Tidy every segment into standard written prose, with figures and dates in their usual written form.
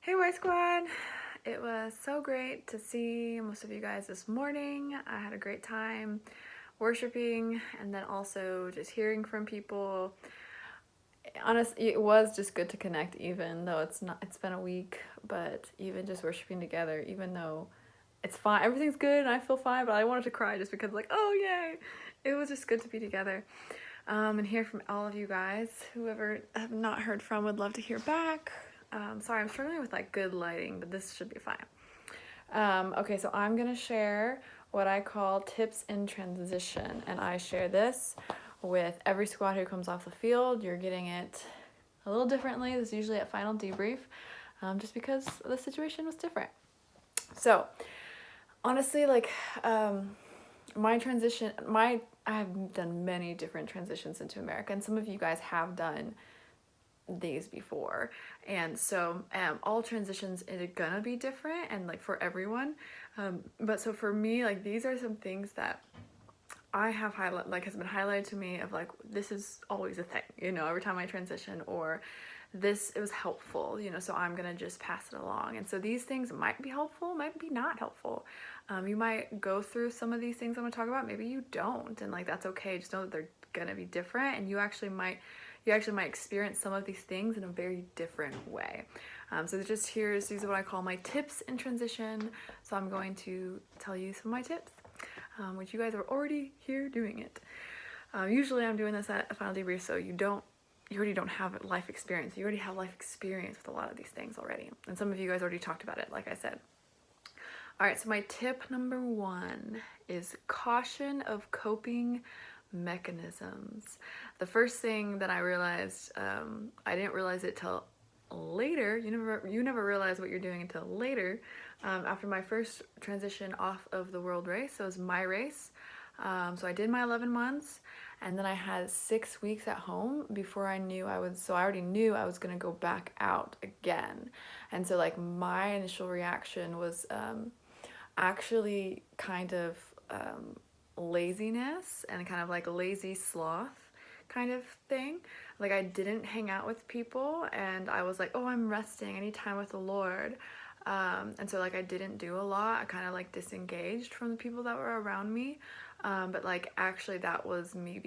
Hey Y Squad! It was so great to see most of you guys this morning. I had a great time worshiping and then also just hearing from people. Honestly, it was just good to connect even though it's been a week, but even just worshiping together, even though it's fine, everything's good and I feel fine, but I wanted to cry just because like, oh yay! It was just good to be together. And hear from all of you guys. Whoever I have not heard from would love to hear back. Sorry, I'm struggling with like good lighting, but this should be fine. Okay, so I'm gonna share what I call tips in transition, and I share this with every squad who comes off the field. You're getting it a little differently. This is usually at final debrief, just because the situation was different. So honestly, like my transition, I've done many different transitions into America, and some of you guys have done these before, and so all transitions are gonna be different and like for everyone, but so for me, like these are some things that I have highlight like has been highlighted to me of like this is always a thing, every time I transition, or this it was helpful, so I'm gonna just pass it along. And so these things might be helpful, might be not helpful. You might go through some of these things I'm gonna talk about, maybe you don't, and like that's okay. Just know that they're gonna be different, and you actually might experience some of these things in a very different way. So these are what I call my tips in transition. So I'm going to tell you some of my tips, which you guys are already here doing it. Usually I'm doing this at a final debrief, so you already don't have life experience. You already have life experience with a lot of these things already. And some of you guys already talked about it, like I said. All right, so my tip number 1 is caution of coping mechanisms. The first thing that I realized, I didn't realize it till later. You never realize what you're doing until later. After my first transition off of the world race, so it was my race. So I did my 11 months, and then I had 6 weeks at home before I knew so I already knew I was gonna go back out again. And so like my initial reaction was actually kind of laziness and kind of like lazy sloth kind of thing. Like I didn't hang out with people, and I was like, oh, I'm resting, I need time with the Lord. And so like I didn't do a lot. I kind of like disengaged from the people that were around me. But like actually that was me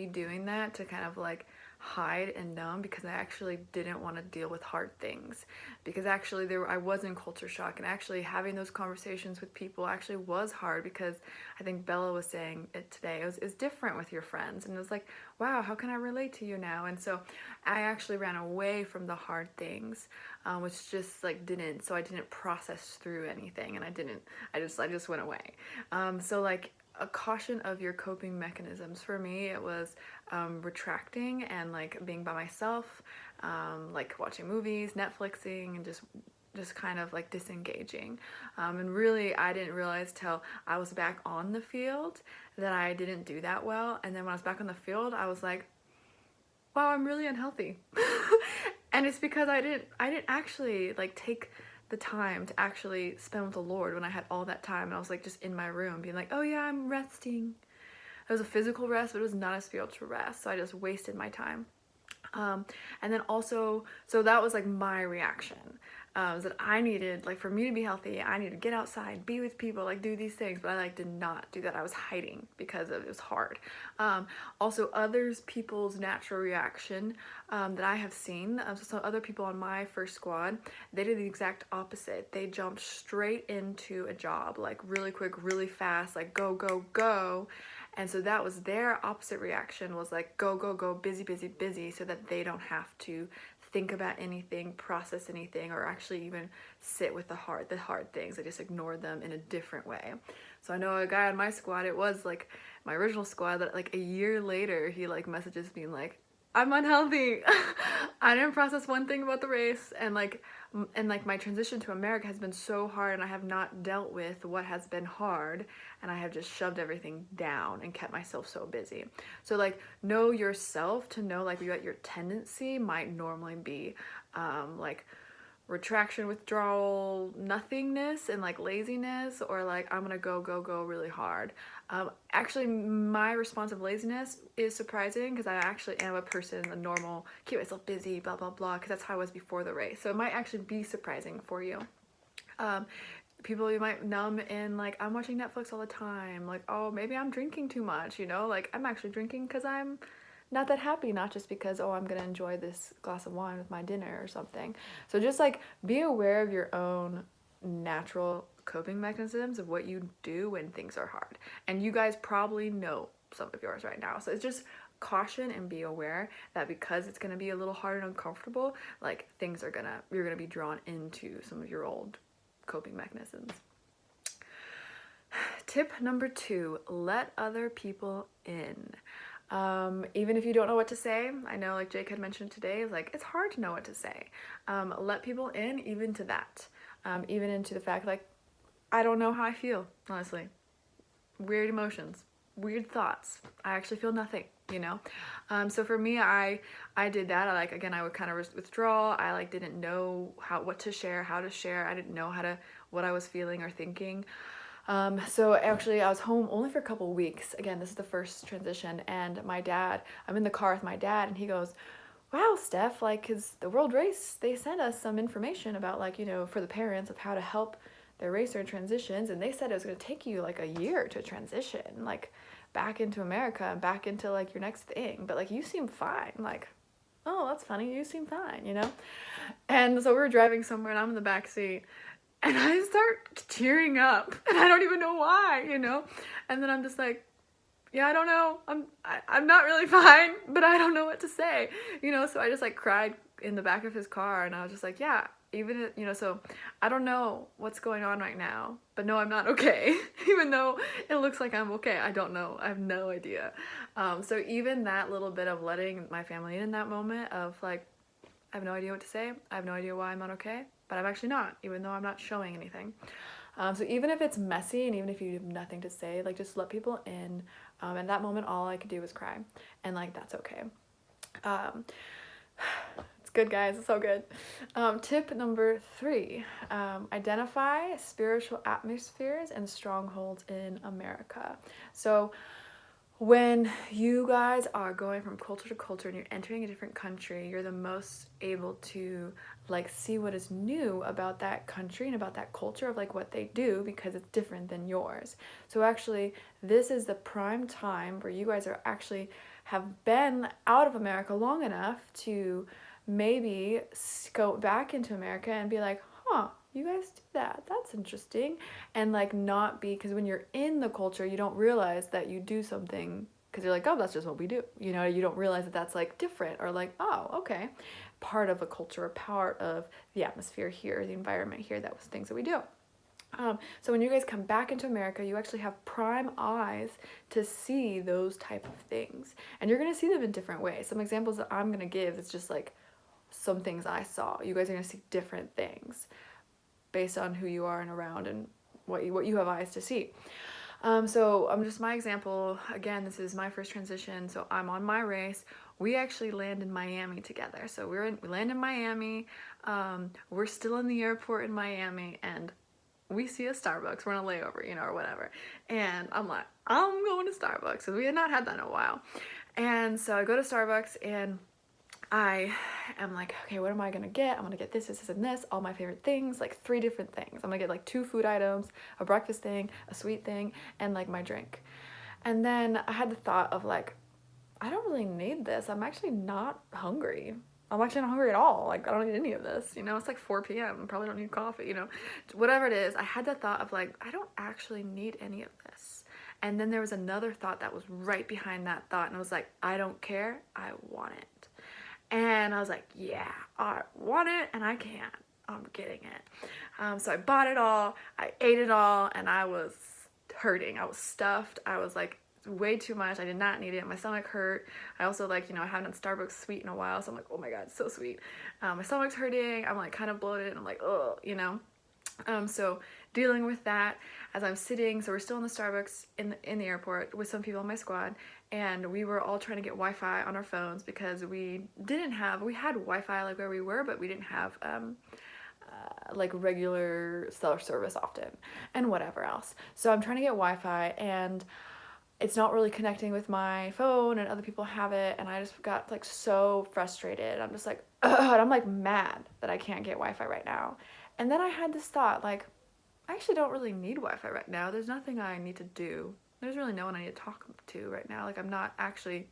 doing that to kind of like hide and numb, because I actually didn't want to deal with hard things, because actually I was in culture shock, and actually having those conversations with people actually was hard, because I think Bella was saying it today, it's different with your friends, and it was like, wow, how can I relate to you now? And so I actually ran away from the hard things, which just like I didn't process through anything, and I just went away. So like a caution of your coping mechanisms. For me, it was retracting and like being by myself, like watching movies, Netflixing, and just kind of like disengaging. And really, I didn't realize till I was back on the field that I didn't do that well. And then when I was back on the field, I was like, wow, I'm really unhealthy. And it's because I didn't actually like take the time to actually spend with the Lord when I had all that time, and I was like just in my room being like, oh yeah, I'm resting. It was a physical rest, but it was not a spiritual rest, so I just wasted my time. And then also, so that was like my reaction, was that I needed, like, for me to be healthy, I needed to get outside, be with people, like do these things, but I like did not do that. I was hiding because it was hard. Also people's natural reaction, that I have seen, so some other people on my first squad, they did the exact opposite. They jumped straight into a job, like really quick, really fast, like go, go, go. And so that was their opposite reaction, was like go, go, go, busy, busy, busy, so that they don't have to think about anything, process anything, or actually even sit with the hard things. I just ignored them in a different way. So I know a guy on my squad, it was like my original squad, that like a year later he like messages being like, I'm unhealthy. I didn't process one thing about the race, and like my transition to America has been so hard, and I have not dealt with what has been hard, and I have just shoved everything down and kept myself so busy. So like know yourself to know like what your tendency might normally be, like retraction, withdrawal, nothingness, and like laziness, or like I'm gonna go, go, go really hard. Actually, my response of laziness is surprising because I actually am a person, a normal, keep myself busy, blah, blah, blah, because that's how I was before the race. So it might actually be surprising for you. People, you might numb in like, I'm watching Netflix all the time, like, oh, maybe I'm drinking too much, you know, like I'm actually drinking because I'm not that happy, not just because, oh, I'm gonna enjoy this glass of wine with my dinner or something. So just like be aware of your own natural coping mechanisms of what you do when things are hard, and you guys probably know some of yours right now. So it's just caution and be aware that because it's going to be a little hard and uncomfortable, like you're gonna be drawn into some of your old coping mechanisms. Tip number 2, let other people in. Even if you don't know what to say, I know like Jake had mentioned today, like it's hard to know what to say. Let people in even to that. Even into the fact like, I don't know how I feel, honestly. Weird emotions, weird thoughts. I actually feel nothing, you know? So for me, I did that. I would kind of withdraw. I like didn't know what to share, how to share. I didn't know what I was feeling or thinking. So actually I was home only for a couple weeks. Again, this is the first transition, and I'm in the car with my dad, and he goes, wow, Steph, like, cause the World Race, they sent us some information about like, you know, for the parents of how to help their racer transitions, and they said it was gonna take you like a year to transition, like, back into America and back into like your next thing, but like you seem fine. Like, oh, that's funny, you seem fine, you know? And so we were driving somewhere, and I'm in the back seat, and I start tearing up, and I don't even know why, you know? And then I'm just like, yeah, I don't know. I'm not really fine, but I don't know what to say, you know? So I just like cried in the back of his car, and I was just like, yeah, you know, so I don't know what's going on right now, but no, I'm not okay. Even though it looks like I'm okay, I don't know. I have no idea. So even that little bit of letting my family in that moment of like, I have no idea what to say. I have no idea why I'm not okay, but I'm actually not, even though I'm not showing anything. So even if it's messy and even if you have nothing to say, like just let people in. At that moment, all I could do was cry, and like that's okay. It's good, guys. It's so good. Tip number 3, identify spiritual atmospheres and strongholds in America. So when you guys are going from culture to culture and you're entering a different country, you're the most able to like see what is new about that country and about that culture of like what they do, because it's different than yours. So actually, this is the prime time where you guys are actually have been out of America long enough to maybe go back into America and be like, huh, you guys do that, that's interesting. And like not be, because when you're in the culture you don't realize that you do something because you're like, oh, that's just what we do, you know? You don't realize that that's like different, or like, oh, okay, part of a culture, a part of the atmosphere here, the environment here, that was things that we do. So when you guys come back into America, you actually have prime eyes to see those type of things, and you're going to see them in different ways. Some examples that I'm going to give is just like some things I saw. You guys are going to see different things based on who you are and around and what you have eyes to see. So just my example, again, this is my first transition, so I'm on my race. We actually land in Miami together. So we land in Miami, we're still in the airport in Miami, and we see a Starbucks, we're on a layover, you know, or whatever. And I'm like, I'm going to Starbucks, because we had not had that in a while. And so I go to Starbucks, and I am like, okay, what am I gonna get? I'm gonna get this, this, this, and this, all my favorite things, like 3 different things. I'm gonna get like 2 food items, a breakfast thing, a sweet thing, and like my drink. And then I had the thought of like, I don't really need this. I'm actually not hungry. I'm actually not hungry at all. Like, I don't need any of this, you know? It's like 4 p.m. I probably don't need coffee, you know? Whatever it is, I had the thought of like, I don't actually need any of this. And then there was another thought that was right behind that thought, and it was like, I don't care, I want it. And I was like, yeah, I want it and I can't. I'm getting it. So I bought it all, I ate it all, and I was hurting. I was stuffed. I was like, way too much. I did not need it. My stomach hurt. I also like, you know, I haven't had Starbucks sweet in a while, so I'm like, oh my god, it's so sweet. My stomach's hurting. I'm like kind of bloated, and I'm like, oh, you know. So dealing with that as I'm sitting, so we're still in the Starbucks in the airport with some people on my squad, and we were all trying to get Wi-Fi on our phones because we had Wi-Fi like where we were, but we didn't have like regular cell service often and whatever else. So I'm trying to get Wi-Fi, and it's not really connecting with my phone and other people have it, and I just got like so frustrated. I'm just like, ugh, and I'm like mad that I can't get Wi-Fi right now. And then I had this thought, like, I actually don't really need Wi-Fi right now. There's nothing I need to do. There's really no one I need to talk to right now. Like, I don't actually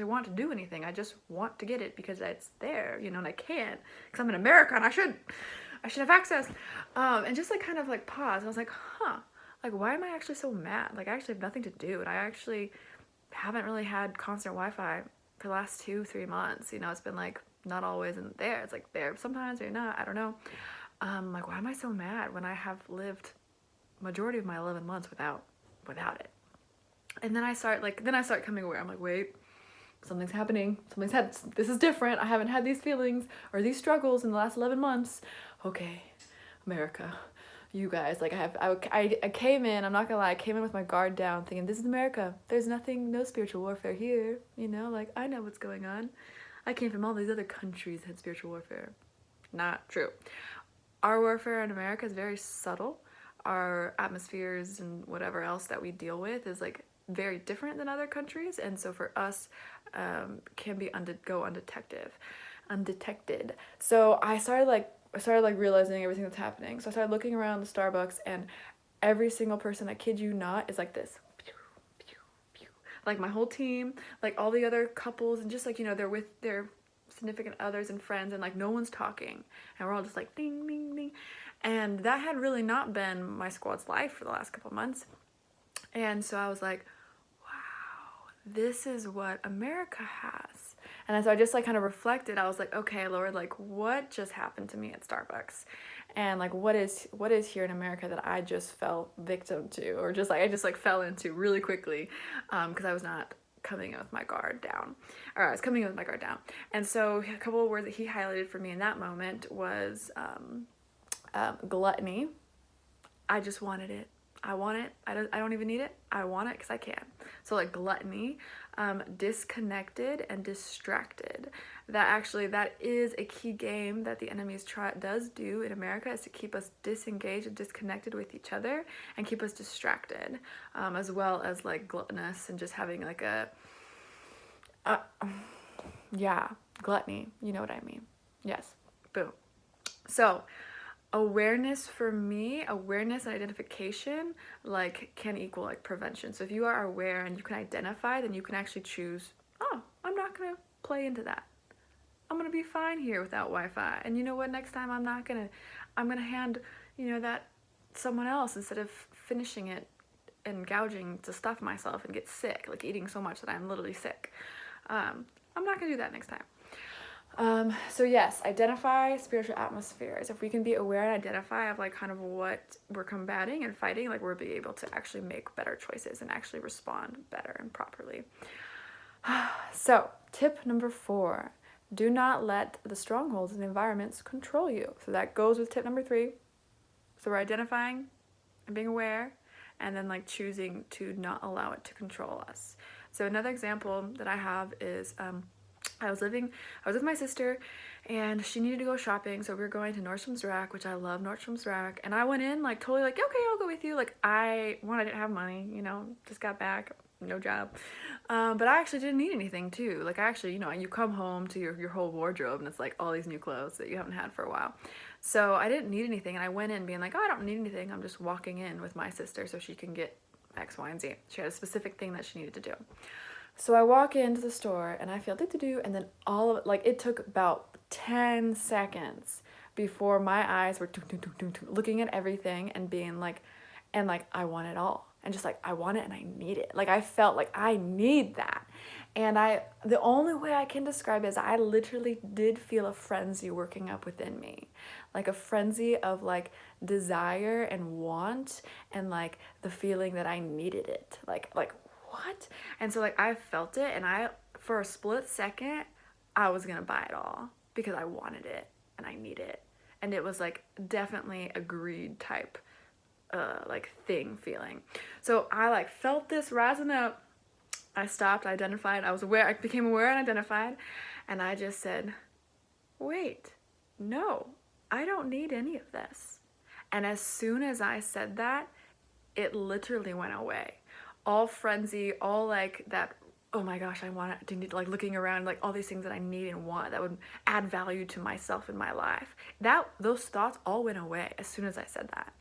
want to do anything. I just want to get it because it's there, you know, and I can, because I'm in America and I should have access. And just like kind of like pause. And I was like, huh, like why am I actually so mad? Like I actually have nothing to do, and I actually haven't really had constant Wi-Fi for the last 2-3 months. You know, it's been like not always in there. It's like there sometimes or not. I don't know. Like why am I so mad when I have lived majority of my 11 months without it? And then I start coming aware. I'm like, wait, something's happening. This is different. I haven't had these feelings or these struggles in the last 11 months. Okay, America, you guys, like I came in, I'm not gonna lie, I came in with my guard down thinking, this is America. There's no spiritual warfare here. You know, like I know what's going on. I came from all these other countries that had spiritual warfare. Not true. Our warfare in America is very subtle. Our atmospheres and whatever else that we deal with is like very different than other countries, and so for us, can be undetected. So I started like realizing everything that's happening. So I started looking around the Starbucks, and every single person, I kid you not, is like this. Like my whole team, like all the other couples, and just like, you know, they're with their significant others and friends, and like no one's talking, and we're all just like ding ding ding. And that had really not been my squad's life for the last couple months. And so I was like, wow, this is what America has. And so I just like kind of reflected. I was like, okay, Lord, like what just happened to me at Starbucks? And like what is here in America that I just fell victim to, or just like I just like fell into really quickly, because I was not coming in with my guard down, or I was coming in with my guard down. And so a couple of words that he highlighted for me in that moment was gluttony. I just wanted it. I want it. I don't even need it. I want it because I can. So like gluttony, disconnected and distracted. That is a key game that the enemy does do in America, is to keep us disengaged and disconnected with each other and keep us distracted, as well as like gluttonous and just having like yeah, gluttony. You know what I mean? Yes. Boom. So awareness for me, awareness and identification like can equal like prevention. So if you are aware and you can identify, then you can actually choose, oh, I'm not gonna play into that. I'm gonna be fine here without Wi-Fi. And you know what, next time I'm gonna hand, you know, that someone else instead of finishing it and gouging to stuff myself and get sick, like eating so much that I'm literally sick. I'm not gonna do that next time. So yes, identify spiritual atmospheres. If we can be aware and identify of like kind of what we're combating and fighting, like we'll be able to actually make better choices and actually respond better and properly. So tip number 4, do not let the strongholds and environments control you. So that goes with tip number 3. So we're identifying and being aware, and then like choosing to not allow it to control us. So another example that I have is, I was with my sister, and she needed to go shopping, so we were going to Nordstrom's Rack, which I love Nordstrom's Rack, and I went in like totally like, okay, I'll go with you. Like I didn't have money, you know, just got back, no job, but I actually didn't need anything too. Like I actually, you know, you come home to your whole wardrobe, and it's like all these new clothes that you haven't had for a while. So I didn't need anything, and I went in being like, oh, I don't need anything. I'm just walking in with my sister so she can get X, Y, and Z. She had a specific thing that she needed to do. So I walk into the store and I feel do, and then all of it, like it took about 10 seconds before my eyes were looking at everything and being like, and like I want it all, and just like I want it and I need it. Like I felt like I need that. And the only way I can describe it is I literally did feel a frenzy working up within me, like a frenzy of like desire and want, and like the feeling that I needed it, like what? And so like I felt it, and for a split second I was gonna buy it all because I wanted it and I need it, and it was like definitely a greed type like feeling. So I like felt this rising up. I stopped, I identified, I became aware and identified, and I just said, wait, no, I don't need any of this. And as soon as I said that, it literally went away. all frenzy, all like that, oh my gosh, I want to need, like looking around, like all these things that I need and want that would add value to myself in my life. Those thoughts all went away as soon as I said that.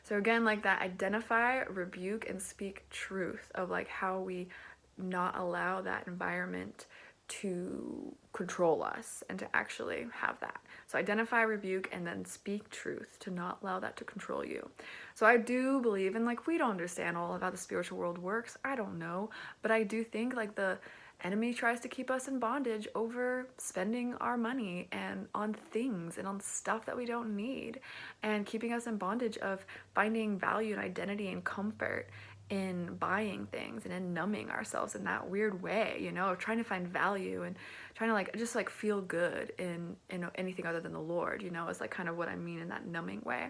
So again, like that, identify, rebuke, and speak truth of like how we not allow that environment to control us and to actually have that. So identify, rebuke, and then speak truth to not allow that to control you. So I do believe, and like we don't understand all of how the spiritual world works. I don't know, but I do think like the enemy tries to keep us in bondage over spending our money and on things and on stuff that we don't need, and keeping us in bondage of finding value and identity and comfort in buying things and in numbing ourselves in that weird way, you know, of trying to find value and trying to like just like feel good in anything other than the Lord, you know, is like kind of what I mean in that numbing way.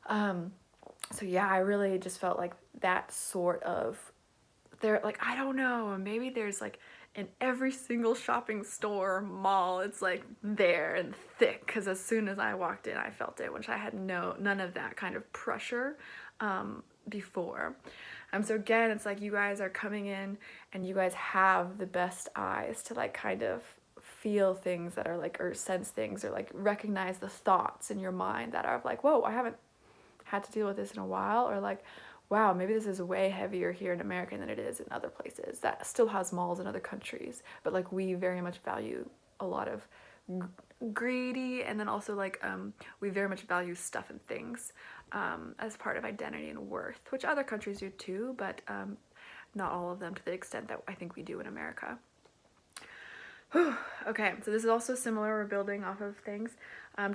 So yeah, I really just felt like that sort of there, like I don't know, maybe there's like in every single shopping store, mall, it's like there and thick, because as soon as I walked in I felt it, which I had none of that kind of pressure before. So again, it's like you guys are coming in and you guys have the best eyes to like kind of feel things that are like, or sense things, or like recognize the thoughts in your mind that are like, whoa, I haven't had to deal with this in a while, or like, wow, maybe this is way heavier here in America than it is in other places that still has malls in other countries, but like we very much value a lot of greedy, and then also like we very much value stuff and things as part of identity and worth, which other countries do too, but not all of them to the extent that I think we do in America. Okay, so this is also similar. We're building off of things.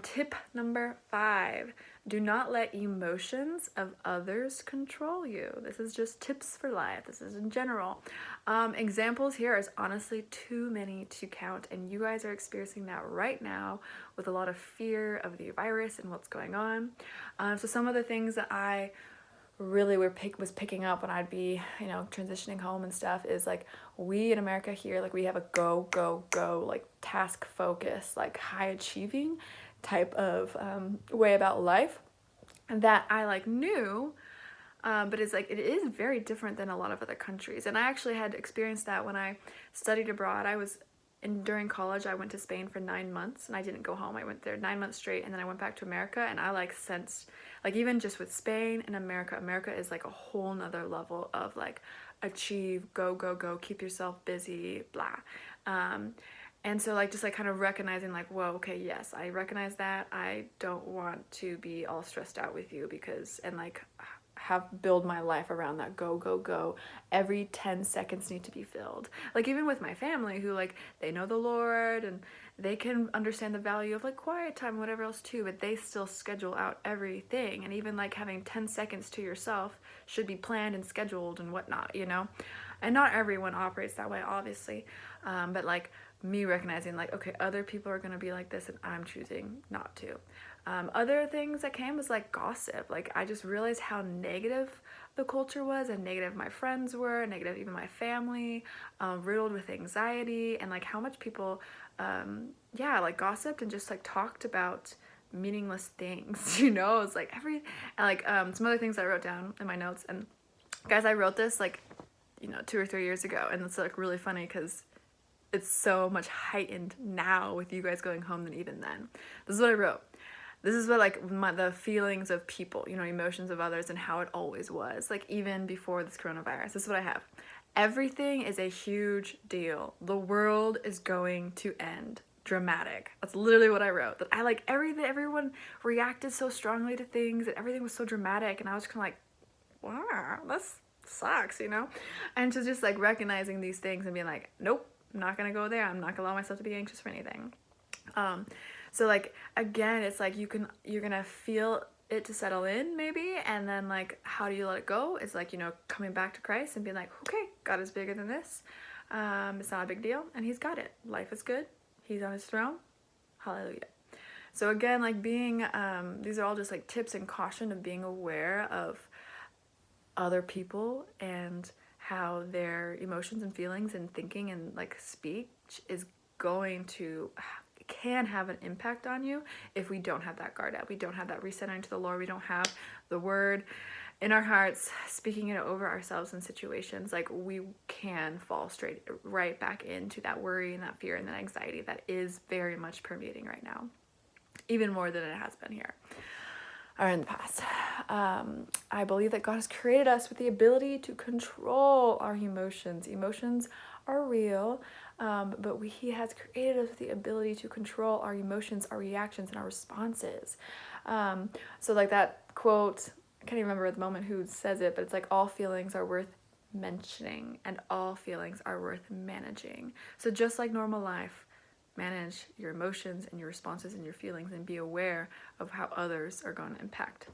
Tip number 5, do not let emotions of others control you. This is just tips for life. This is in general. Examples here is honestly too many to count, and you guys are experiencing that right now with a lot of fear of the virus and what's going on. So some of the things that I really was picking up when I'd be, you know, transitioning home and stuff is like, we in America here, like we have a go, go, go, like task focus, like high achieving type of way about life that I like knew, but it's like, it is very different than a lot of other countries. And I actually had experienced that when I studied abroad. During college, I went to Spain for 9 months and I didn't go home. I went there 9 months straight, and then I went back to America, and I like sensed, like even just with Spain and America is like a whole nother level of like achieve, go, go, go, keep yourself busy, blah. And so like just like kind of recognizing like, whoa, okay, yes, I recognize that. I don't want to be all stressed out with you because, and like have build my life around that go, go, go. Every 10 seconds need to be filled. Like even with my family who like, they know the Lord and they can understand the value of like quiet time, whatever else too, but they still schedule out everything. And even like having 10 seconds to yourself should be planned and scheduled and whatnot, you know? And not everyone operates that way, obviously. But like me recognizing like, okay, other people are gonna be like this and I'm choosing not to. Other things that came was like gossip. Like I just realized how negative the culture was, and negative my friends were, negative even my family, riddled with anxiety, and like how much people, like gossiped and just like talked about meaningless things, you know? It's like and like some other things I wrote down in my notes. And guys, I wrote this like, you know, 2 or 3 years ago, and it's like really funny because it's so much heightened now with you guys going home than even then. This is what I wrote. This is what like the feelings of people, you know, emotions of others, and how it always was, like even before this coronavirus. This is what I have. Everything is a huge deal. The world is going to end. Dramatic. That's literally what I wrote. That I like everyone reacted so strongly to things, and everything was so dramatic, and I was kind of like, wow, that sucks, you know? And to just like recognizing these things and being like, nope, I'm not gonna go there. I'm not gonna allow myself to be anxious for anything. So like again, it's like you're gonna feel it to settle in maybe, and then like how do you let it go? It's like, you know, coming back to Christ and being like, okay, God is bigger than this. It's not a big deal, and He's got it. Life is good. He's on His throne. Hallelujah. So again, like being these are all just like tips and caution of being aware of other people and how their emotions and feelings and thinking and like speech is going to can have an impact on you if we don't have that guard up. We don't have that recentering to the Lord. We don't have the word. in our hearts, speaking it over ourselves in situations, like we can fall straight right back into that worry and that fear and that anxiety that is very much permeating right now, even more than it has been here or in the past. I believe that God has created us with the ability to control our emotions. Emotions are real, but He has created us with the ability to control our emotions, our reactions, and our responses. So like that quote, I can't even remember at the moment who says it, but it's like all feelings are worth mentioning and all feelings are worth managing. So just like normal life, manage your emotions and your responses and your feelings and be aware of how others are going to impact,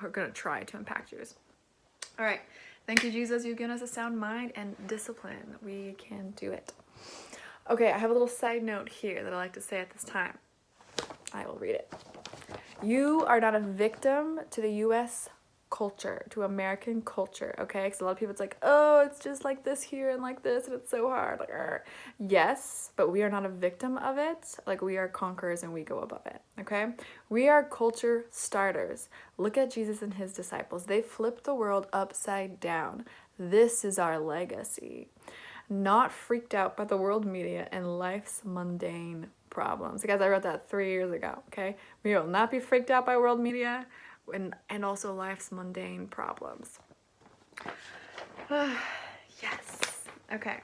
are going to try to impact yours. All right. Thank you, Jesus. You've given us a sound mind and discipline. We can do it. Okay, I have a little side note here that I like to say at this time. I will read it. You are not a victim to the U.S. culture, to American culture, okay? Because a lot of people, it's like, oh, it's just like this here and like this, and it's so hard. Like, yes, but we are not a victim of it. Like, we are conquerors and we go above it, okay? We are culture starters. Look at Jesus and his disciples. They flipped the world upside down. This is our legacy. Not freaked out by the world media and life's mundane problems. Guys, I wrote that 3 years ago, okay? We will not be freaked out by world media and also life's mundane problems. Yes. Okay.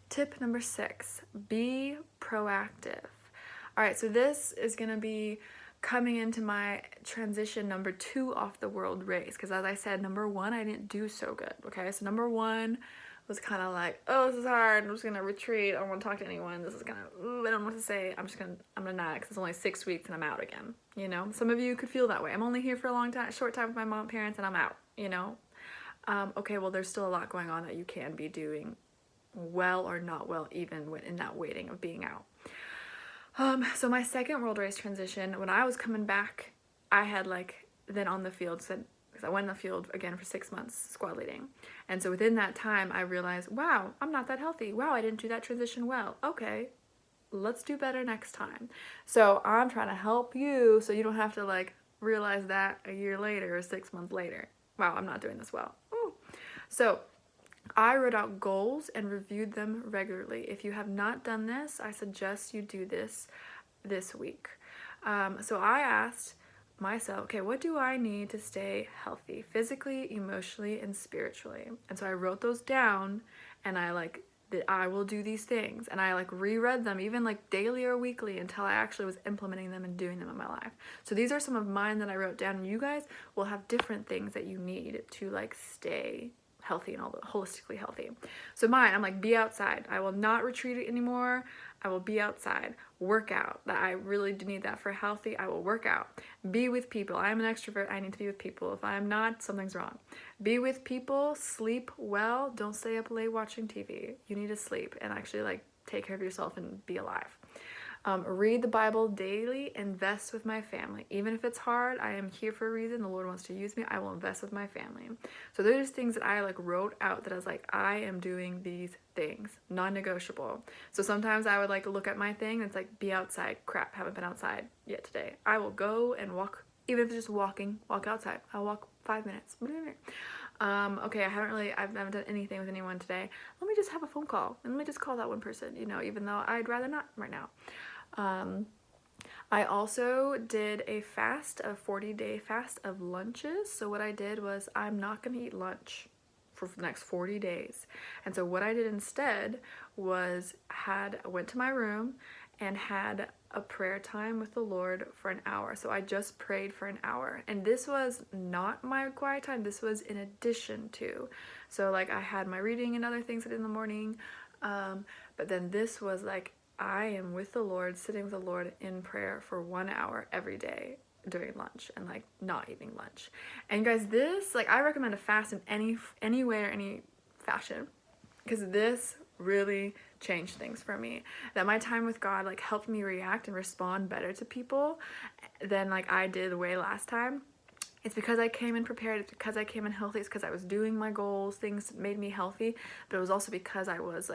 Tip number 6, be proactive. All right, so this is going to be coming into my transition number 2 off the world race, because as I said, number 1, I didn't do so good, okay? So number 1 was kind of like, oh, this is hard, I'm just gonna retreat, I don't want to talk to anyone, this is gonna, I don't know what to say, I'm gonna not, because it's only 6 weeks and I'm out again, you know? Some of you could feel that way. I'm only here for a short time with my mom and parents and I'm out, you know? Okay, well, there's still a lot going on that you can be doing well or not well, even when in that waiting of being out. So my second world race transition, when I was coming back, I had then on the field said, because I went in the field again for 6 months squad leading. And so within that time, I realized, wow, I'm not that healthy. Wow, I didn't do that transition well. Okay, let's do better next time. So I'm trying to help you so you don't have to realize that a year later or 6 months later. Wow, I'm not doing this well. Ooh. So I wrote out goals and reviewed them regularly. If you have not done this, I suggest you do this week. So I asked myself, okay, what do I need to stay healthy physically, emotionally, and spiritually? And so I wrote those down and that I will do these things, and I reread them even daily or weekly until I actually was implementing them and doing them in my life. So these are some of mine that I wrote down, and you guys will have different things that you need to stay healthy and all holistically healthy. So mine, I'm be outside. I will not retreat anymore. I will be outside. Work out. That I really do need that for healthy. I will work out. Be with people. I am an extrovert. I need to be with people. If I am not, something's wrong. Be with people. Sleep well. Don't stay up late watching TV. You need to sleep and actually take care of yourself and be alive. Read the Bible daily, invest with my family. Even if it's hard, I am here for a reason. The Lord wants to use me. I will invest with my family. So those are things that I wrote out that I was I am doing these things, non-negotiable. So sometimes I would look at my thing and it's be outside. Crap, haven't been outside yet today. I will go and walk, even if it's just walk outside. I'll walk 5 minutes. Okay, I haven't done anything with anyone today. Let me just have a phone call and let me just call that one person, even though I'd rather not right now. I also did a 40-day fast of lunches. So what I did was I'm not going to eat lunch for the next 40 days. And so what I did instead was went to my room and had a prayer time with the Lord for an hour. So I just prayed for an hour. And this was not my quiet time. This was in addition to. So I had my reading and other things I did in the morning. But then this was I am with the Lord, sitting with the Lord in prayer for 1 hour every day during lunch and not eating lunch. And guys, this I recommend a fast in any way or any fashion, because this really changed things for me. That my time with God helped me react and respond better to people than I did way last time. It's because I came in prepared, it's because I came in healthy, it's because I was doing my goals, things made me healthy, but it was also because I was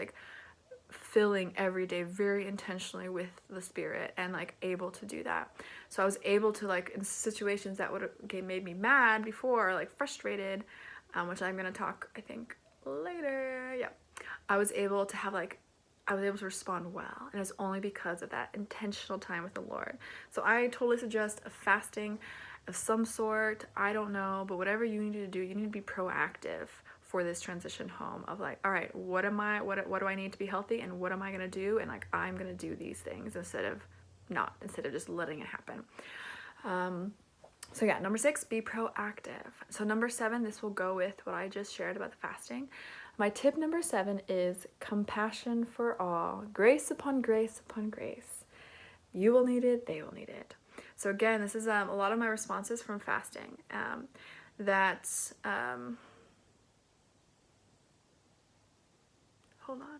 filling every day very intentionally with the Spirit and like able to do that. So I was able to, like, in situations that would have made me mad before, like frustrated, which I'm gonna talk, I think, later. Yeah, I was able to have like, I was able to respond well, and it's only because of that intentional time with the Lord. So I totally suggest a fasting of some sort. I don't know, but whatever you need to do, you need to be proactive for this transition home of like, all right, what do I need to be healthy, and what am I gonna do, and like I'm gonna do these things instead of just letting it happen. So yeah, number 6, be proactive. So number 7, this will go with what I just shared about the fasting. My tip number 7 is compassion for all, grace upon grace upon grace. You will need it, they will need it. So again, this is a lot of my responses from fasting. Hold on.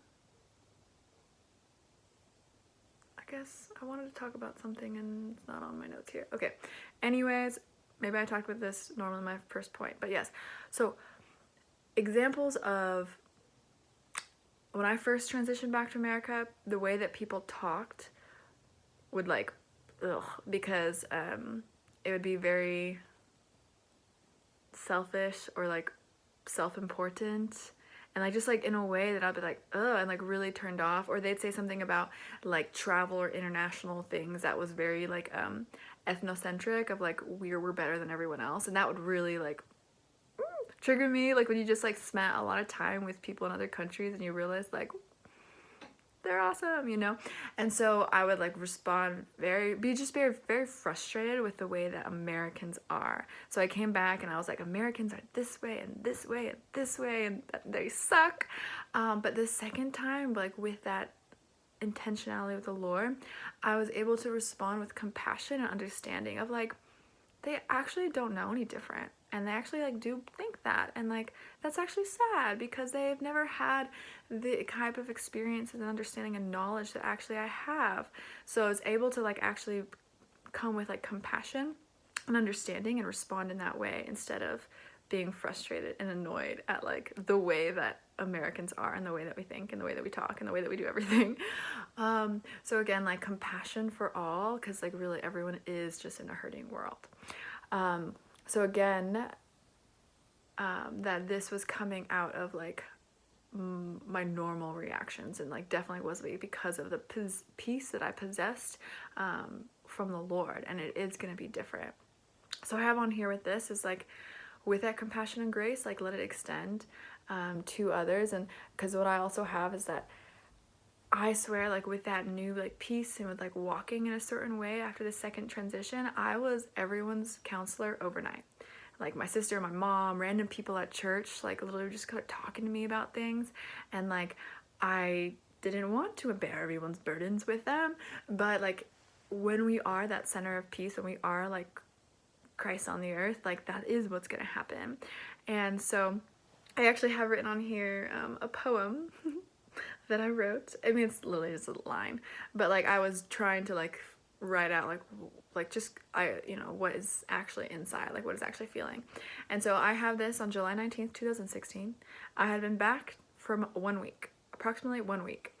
I guess I wanted to talk about something and it's not on my notes here. Okay. Anyways, maybe I talked about this normally in my first point, but yes. So examples of when I first transitioned back to America, the way that people talked would like, because it would be very selfish or like self-important, and like just like in a way that I'd be like, ugh, and like really turned off. Or they'd say something about like travel or international things that was very like ethnocentric, of like we're better than everyone else, and that would really like trigger me. Like when you just like spent a lot of time with people in other countries and you realize like they're awesome, you know? And so I would like respond be very frustrated with the way that Americans are. So I came back and I was like, Americans are this way and this way and this way, and they suck. But the second time, like with that intentionality with the Lord, I was able to respond with compassion and understanding of like, they actually don't know any different, and they actually like do think that, and like that's actually sad because they've never had the type of experience and understanding and knowledge that actually I have. So I was able to like actually come with like compassion and understanding and respond in that way, instead of being frustrated and annoyed at like the way that Americans are and the way that we think and the way that we talk and the way that we do everything. So again, like compassion for all, because like really everyone is just in a hurting world. So again, that this was coming out of like my normal reactions, and like definitely was because of the peace that I possessed from the Lord, and it is going to be different. So I have on here with this is like, with that compassion and grace, like let it extend to others. And because what I also have is that I swear, like with that new like peace and with like walking in a certain way after the second transition, I was everyone's counselor overnight. Like my sister, my mom, random people at church, like literally just started talking to me about things, and like I didn't want to bear everyone's burdens with them, but like when we are that center of peace, when we are like Christ on the earth, like that is what's gonna happen. And so I actually have written on here a poem that I wrote. I mean, it's literally just a line, but like I was trying to like write out like just what is actually inside, like what is actually feeling. And so I have this on July 19th, 2016. I had been back for 1 week, approximately 1 week,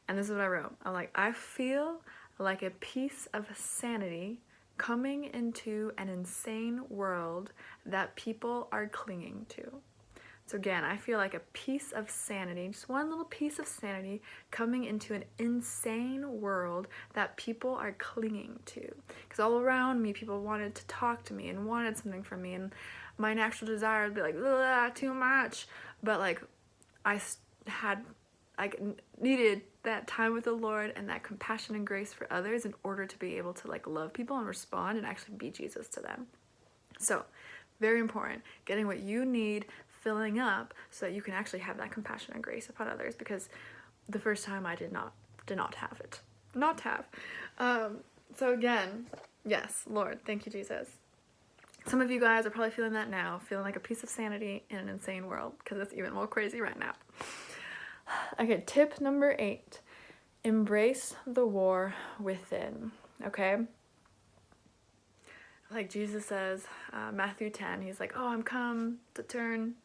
and this is what I wrote. I'm like, I feel like a piece of sanity coming into an insane world that people are clinging to. So again, I feel like a piece of sanity, just one little piece of sanity coming into an insane world that people are clinging to. Because all around me, people wanted to talk to me and wanted something from me, and my natural desire would be like, too much. But like, I needed that time with the Lord and that compassion and grace for others in order to be able to like love people and respond and actually be Jesus to them. So very important, getting what you need, filling up, so that you can actually have that compassion and grace upon others, because the first time I did not have it. So again, yes, Lord, thank you, Jesus. Some of you guys are probably feeling that now, feeling like a piece of sanity in an insane world, because it's even more crazy right now. Okay, tip number 8, embrace the war within, okay? Like Jesus says, Matthew 10, he's like, oh, I'm come to turn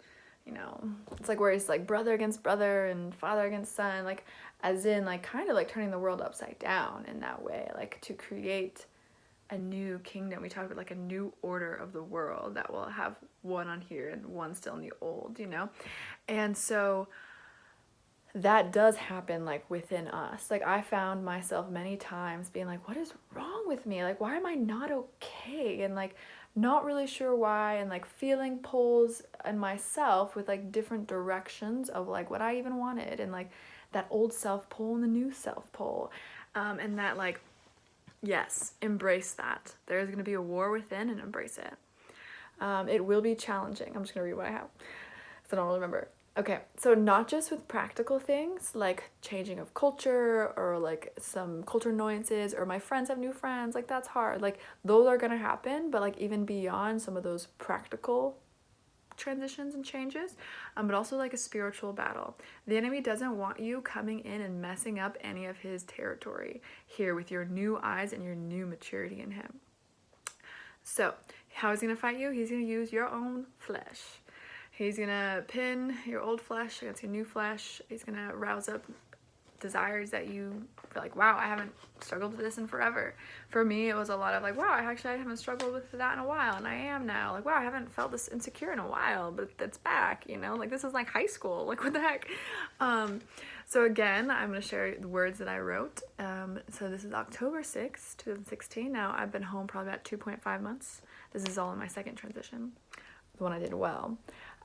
you know, it's like where it's like brother against brother and father against son, like as in like kind of like turning the world upside down in that way, like to create a new kingdom. We talk about like a new order of the world that will have one on here and one still in the old, you know? And so that does happen like within us. Like I found myself many times being like, what is wrong with me? Like, why am I not okay? And like not really sure why, and like feeling pulls in myself with like different directions of like what I even wanted, and like that old self pull and the new self pull. And that like, yes, embrace that. There's going to be a war within, and embrace it. It will be challenging. I'm just going to read what I have, because I don't really remember. Okay, so not just with practical things like changing of culture or like some culture annoyances or my friends have new friends, like that's hard. Like those are gonna happen, but like even beyond some of those practical transitions and changes, but also like a spiritual battle. The enemy doesn't want you coming in and messing up any of his territory here with your new eyes and your new maturity in him. So, how is he gonna fight you? He's gonna use your own flesh. He's gonna pin your old flesh against your new flesh. He's gonna rouse up desires that you feel like, wow, I haven't struggled with this in forever. For me, it was a lot of like, wow, I haven't struggled with that in a while, and I am now. Like, wow, I haven't felt this insecure in a while, but it's back, you know? Like, this is like high school. Like, what the heck? So again, I'm gonna share the words that I wrote. So this is October 6th, 2016. Now, I've been home probably about 2.5 months. This is all in my second transition, the one I did well.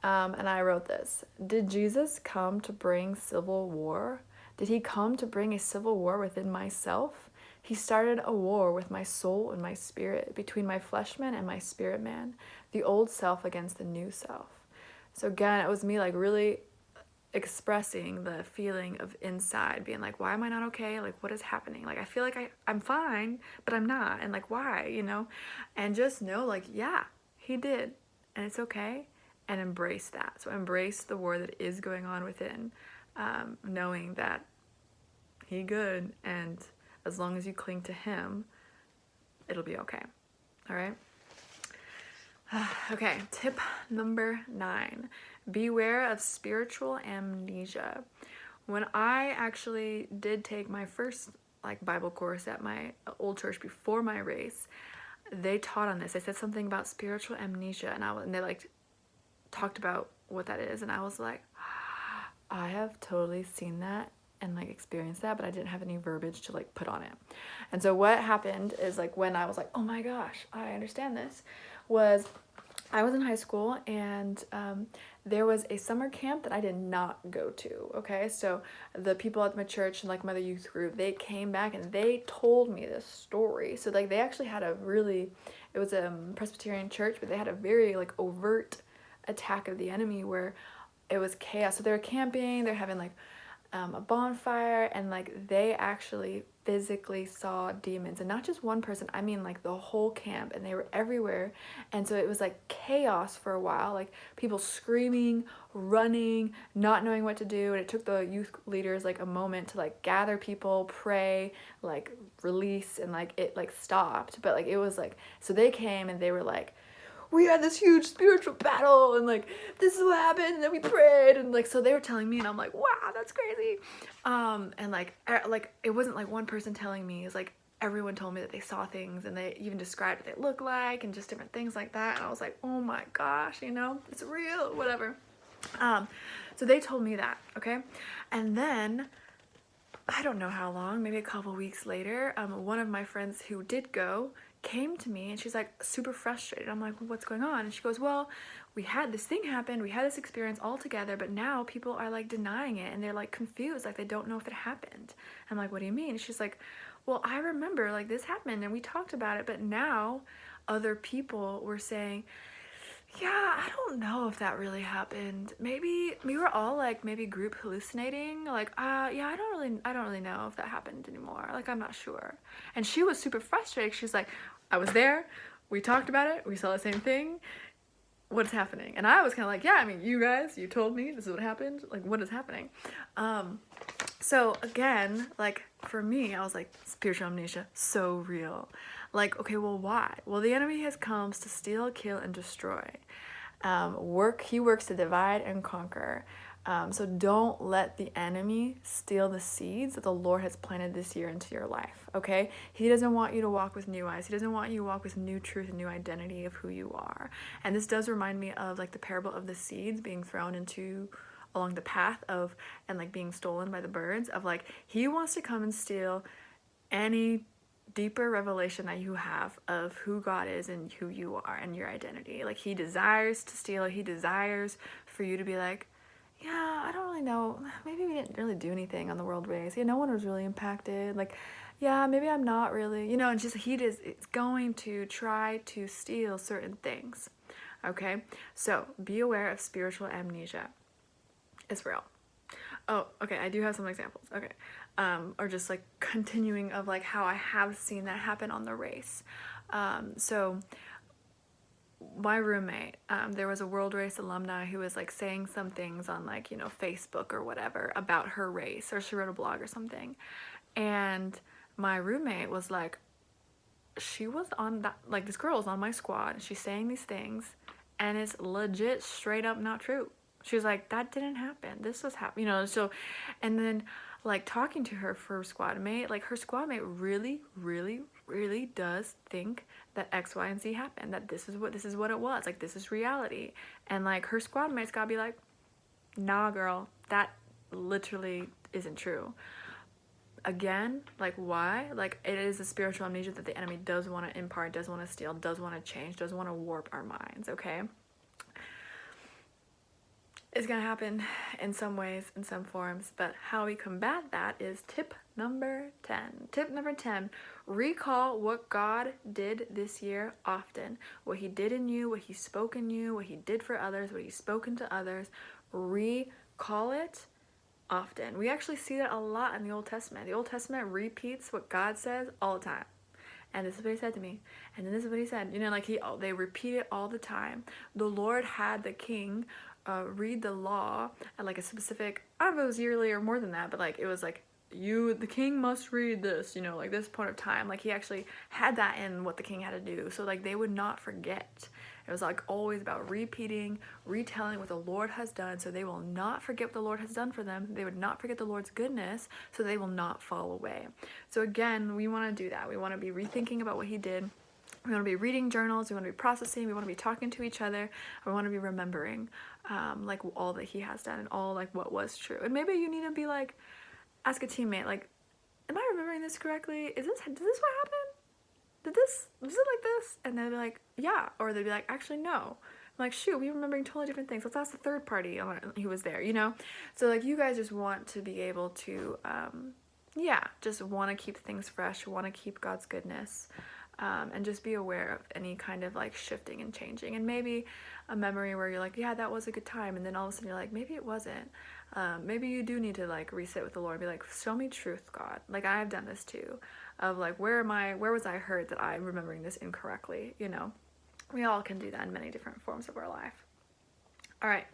And I wrote this. Did Jesus come to bring civil war? Did he come to bring a civil war within myself? He started a war with my soul and my spirit, between my flesh man and my spirit man, the old self against the new self. So again, it was me like really expressing the feeling of inside, being like, why am I not okay? Like, what is happening? Like, I feel like I'm fine, but I'm not. And like, why, you know? And just know, like, yeah, he did. And it's okay. And embrace that. So embrace the war that is going on within, knowing that he good, and as long as you cling to him, it'll be okay. All right? Okay, tip number 9. Beware of spiritual amnesia. When I actually did take my first like Bible course at my old church before my race, they taught on this. They said something about spiritual amnesia, and they like talked about what that is, and I was like, I have totally seen that and like experienced that, but I didn't have any verbiage to like put on it. And so what happened is like when I was like, oh my gosh, I understand this, was I was in high school, and there was a summer camp that I did not go to, okay? So the people at my church and like my other youth group, they came back and they told me this story. So like they actually had it was a Presbyterian church, but they had a very like overt attack of the enemy where it was chaos. So they were camping, they're having like a bonfire, and like they actually physically saw demons, and not just one person, I mean like the whole camp, and they were everywhere. And so it was like chaos for a while, like people screaming, running, not knowing what to do. And it took the youth leaders like a moment to like gather people, pray, like release, and like it like stopped. But like it was like, so they came and they were like, we had this huge spiritual battle, and like this is what happened, and then we prayed, and like so they were telling me, and I'm like, wow, that's crazy. And like it wasn't like one person telling me, it's like everyone told me that they saw things, and they even described what they look like and just different things like that. And I was like, oh my gosh, you know, it's real, whatever. So they told me that, okay? And then I don't know how long, maybe a couple weeks later, one of my friends who did go came to me, and she's like super frustrated. I'm like, well, what's going on? And she goes, well, we had this thing happen, we had this experience all together, but now people are like denying it, and they're like confused, like they don't know if it happened. I'm like, what do you mean? And she's like, well, I remember like this happened and we talked about it, but now other people were saying, yeah, I don't know if that really happened. Maybe we were all like maybe group hallucinating. Like, yeah, I don't really know if that happened anymore. Like, I'm not sure. And she was super frustrated. She's like, I was there. We talked about it. We saw the same thing. What's happening? And I was kind of like, yeah, I mean, you guys, you told me this is what happened. Like, what is happening? So again, like for me, I was like, spiritual amnesia, so real. Like, okay, well, why? Well, the enemy has come to steal, kill, and destroy. He works to divide and conquer. So don't let the enemy steal the seeds that the Lord has planted this year into your life, okay? He doesn't want you to walk with new eyes. He doesn't want you to walk with new truth and new identity of who you are. And this does remind me of like the parable of the seeds being thrown into along the path of and like being stolen by the birds, of like he wants to come and steal any deeper revelation that you have of who God is and who you are and your identity. Like he desires to steal it. He desires for you to be like, yeah, I don't really know. Maybe we didn't really do anything on the world race. Yeah, no one was really impacted. Like, yeah, maybe I'm not really, and just it's going to try to steal certain things. Okay? So be aware of spiritual amnesia. It's real. Oh, okay, I do have some examples. Okay. Or just like continuing of like how I have seen that happen on the race. So my roommate, there was a World Race alumni who was like saying some things on like, Facebook or whatever about her race, or she wrote a blog or something. And my roommate was like, she was on that, like this girl is on my squad. She's saying these things and it's legit straight up not true. She was like, that didn't happen. This was happening, so, and then like talking to her squad mate, like her squad mate really, really, really does think that X, Y, and Z happened, that this is what it was. Like, this is reality. And like her squad mate's gotta be like, nah, girl, that literally isn't true. Again, like why? Like it is a spiritual amnesia that the enemy does want to impart, does want to steal, does want to change, does want to warp our minds, okay? It's going to happen in some ways, in some forms, but how we combat that is tip number 10. Tip number 10, recall what God did this year often. What he did in you, what he spoke in you, what he did for others, what he's spoken to others. Recall it often. We actually see that a lot in the Old Testament. The Old Testament repeats what God says all the time. And this is what he said to me. And then this is what he said. Like they repeat it all the time. The Lord had the king read the law at like a specific, I don't know if it was yearly or more than that, but like it was like, the king must read this, like this point of time. Like he actually had that in what the king had to do. So like they would not forget. It was like always about repeating, retelling what the Lord has done, so they will not forget what the Lord has done for them. They would not forget the Lord's goodness, so they will not fall away. So again, we want to do that. We want to be rethinking about what he did. We want to be reading journals. We want to be processing. We want to be talking to each other. We want to be remembering like all that he has done and all like what was true. And maybe you need to be like, ask a teammate, like, am I remembering this correctly? Does this what happened? Was it like this? And they'll be like, yeah. Or they'd be like, actually, no. I'm like, shoot, we're remembering totally different things. Let's ask the third party who was there, So like you guys just want to be able to, just want to keep things fresh, want to keep God's goodness. And just be aware of any kind of like shifting and changing, and maybe a memory where you're like, yeah, that was a good time, and then all of a sudden you're like, maybe it wasn't. Maybe you do need to like resit with the Lord and be like, show me truth, God. Like I've done this too, of like, where was I hurt that I'm remembering this incorrectly? We all can do that in many different forms of our life. All right.